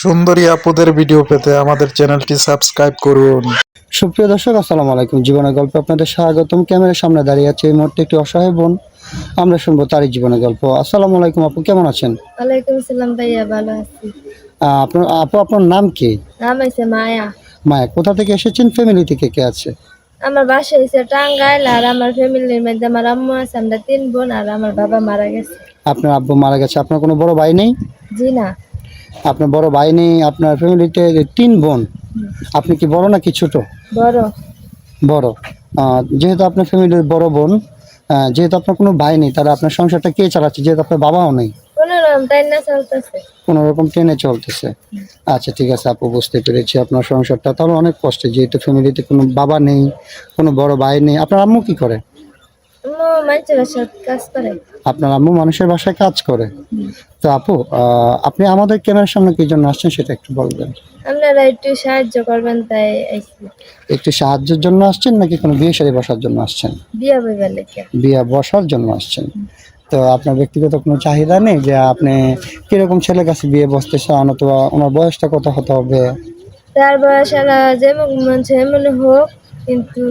সুন্দরী আপুদের ভিডিও পেতে আমাদের চ্যানেলটি সাবস্ক্রাইব করুন। সুপ্রিয় দর্শক, আসসালামু আলাইকুম। জীবনের গল্পে আপনাদের স্বাগতম। ক্যামেরার সামনে দাঁড়িয়ে আছে এই মুহূর্তে একটি অসহায় বোন। আমরা শুনবো তারই জীবনের গল্প। আসসালামু আলাইকুম আপু, কেমন আছেন? ওয়ালাইকুম আসসালাম ভাইয়া, ভালো আছি। আপনার নাম কি? নাম হইছে মায়া। মায়া, কোথা থেকে এসেছেন? ফ্যামিলি থেকে কে আছে? আমার বাসা হইছে টাঙ্গাইল, আর আমার ফ্যামিলির মধ্যে আমার আম্মু আছে, আমরা 3 বোন, আর আমার বাবা মারা গেছে। আপনার আব্বু মারা গেছে। আপনার কোনো বড় ভাই নেই? জি না। আপনার বড় ভাই নেই। আপনার ফ্যামিলিতে 3 বোন। আপনি কি বড় নাকি ছোট? বড়। বড়। যেহেতু আপনার ফ্যামিলির বড় বোন, যেহেতু আপনার কোনো ভাই নেই, তাহলে আপনার সংসারটা কে চালাচ্ছে, যেহেতু আপনার বাবাও নেই? কোনরকম তাই না চলতেছে। কোনো রকম টেনে চলতেছে। আচ্ছা, ঠিক আছে আপু, বুঝতে পেরেছি আপনার সংসারটা তাহলে অনেক কষ্টে, যেহেতু ফ্যামিলিতে কোনো বাবা নেই, কোনো বড় ভাই নেই। আপনার আম্মু কি করে? আম্মু মানুষের বাসায় কাজ করে। আপনার আম্মু মানুষের বাসায় কাজ করে। তো আপু, আপনি আমাদের ক্যামেরার সামনে কি জন্য আসছেন সেটা একটু বলবেন। আপনারা একটু সাহায্য করবেন তাই আইছি। একটু সাহায্যের জন্য আসছেন নাকি কোনো বিয়ে শাদী বসার জন্য আসছেন? বিয়া বইবার লেগে। বিয়ে বসার জন্য আসছেন। তো আপনার ব্যক্তিগত কোনো চাহিদা নেই যে আপনি কিরকম ছেলের কাছে বিয়ে বসতে চান, অথবা ওনার বয়সটা কত হতে হবে? তার বয়স যেমন মন সেমন হোক, কিন্তু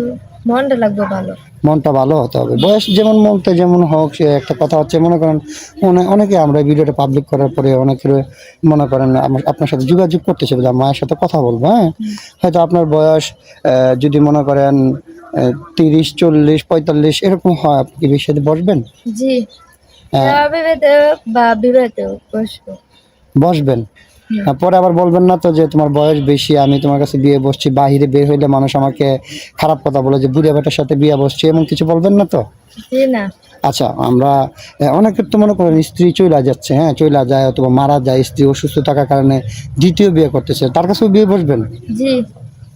মনটা লাগবে ভালো। মনটা ভালো হতে হবে। বয়স যেমন মনটা যেমন হোক, সে একটা কথা হচ্ছে, মনে করেন অনেকে আমরা ভিডিওটা পাবলিক করার পরে অনেকের মনে করেন আপনার সাথে যোগাযোগ করতে চাই, মায়ের সাথে কথা বলবো। হ্যাঁ, হয়তো আপনার বয়স যদি মনে করেন 30, 40, 45 এরকম হয়, আপনি কি বিয়ের সাথে বসবেন? জি। হ্যাঁ। অবিবাহিত বা বিবাহিত বসবো। বসবেন। পরে আবার বলবেন না তো যে তোমার বয়স বেশি, আমি তোমার কাছে বিয়ে বসছি, বাহিরে বের হইলে মানুষ আমাকে খারাপ কথা বলে যে বুড়িয়া বেটার সাথে বিয়ে বসছি, এমন কিছু বলবেন না তো? জি না। আচ্ছা, আমরা অনেকের তো মনে করেন স্ত্রী চইলা যাচ্ছে, হ্যাঁ চইলা যায় অথবা মারা যায়, স্ত্রী অসুস্থ থাকার কারণে দ্বিতীয় বিয়ে করতেছে, তার কাছেও বিয়ে বসবেন? জি।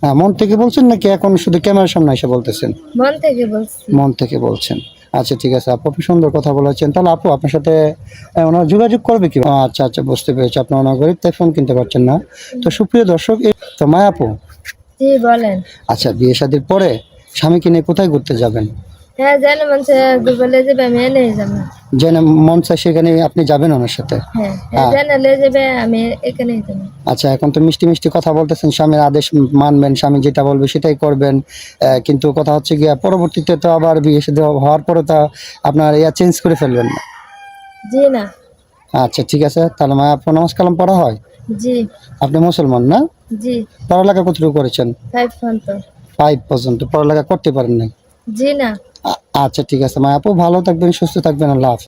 হ্যাঁ, মন থেকে বলছেন নাকি এখন শুধু ক্যামেরার সামনে এসে বলতেছেন? মন থেকে বলছি। মন থেকে বলছেন। আচ্ছা, ঠিক আছে আপু, আপনি সুন্দর কথা বলেছেন। তাহলে আপু, আপনার সাথে ওনারা যোগাযোগ করবে কি? আচ্ছা আচ্ছা, বুঝতে পেরেছি। আপনার ওনার গরিব তাই ফোন কিনতে পারছেন না। তো সুপ্রিয় দর্শক, তো মায়া আপু, জি বলেন। আচ্ছা, বিয়ে শাদীর পরে স্বামীকে নিয়ে কোথায় ঘুরতে যাবেন? হ্যাঁ, জানো মানুষ বলে যাবে, আমি এনে যাবো। যেন মন চায় সেখানে আপনি যাবেন ওনার সাথে? হ্যাঁ, জানালে যাবে, আমি এখানেই যাবো। আচ্ছা, এখন তো মিষ্টি মিষ্টি কথা বলতেছেন, স্বামীর আদেশ মানবেন, স্বামী যেটা বলবে সেটাই করবেন। কিন্তু কথা হচ্ছে গিয়া পরবর্তীতে তো আবার বিয়ে শাদী হওয়ার পরে তো আপনার চেঞ্জ করে ফেলবেন না? জি না। আচ্ছা, ঠিক আছে। তাহলে মায়া আপু, নামাজ কালাম পড়া হয়? জি। আপনি মুসলমান না? জি। পড়ালেখা কতটুকু করেছেন? 5 পর্যন্ত। 5 পর্যন্ত পড়ালেখা করতে পারেন নাই? জি না। আচ্ছা, ঠিক আছে মায়া আপু, ভালো থাকবেন, সুস্থ থাকবেন, আল্লাহ হাফেজ।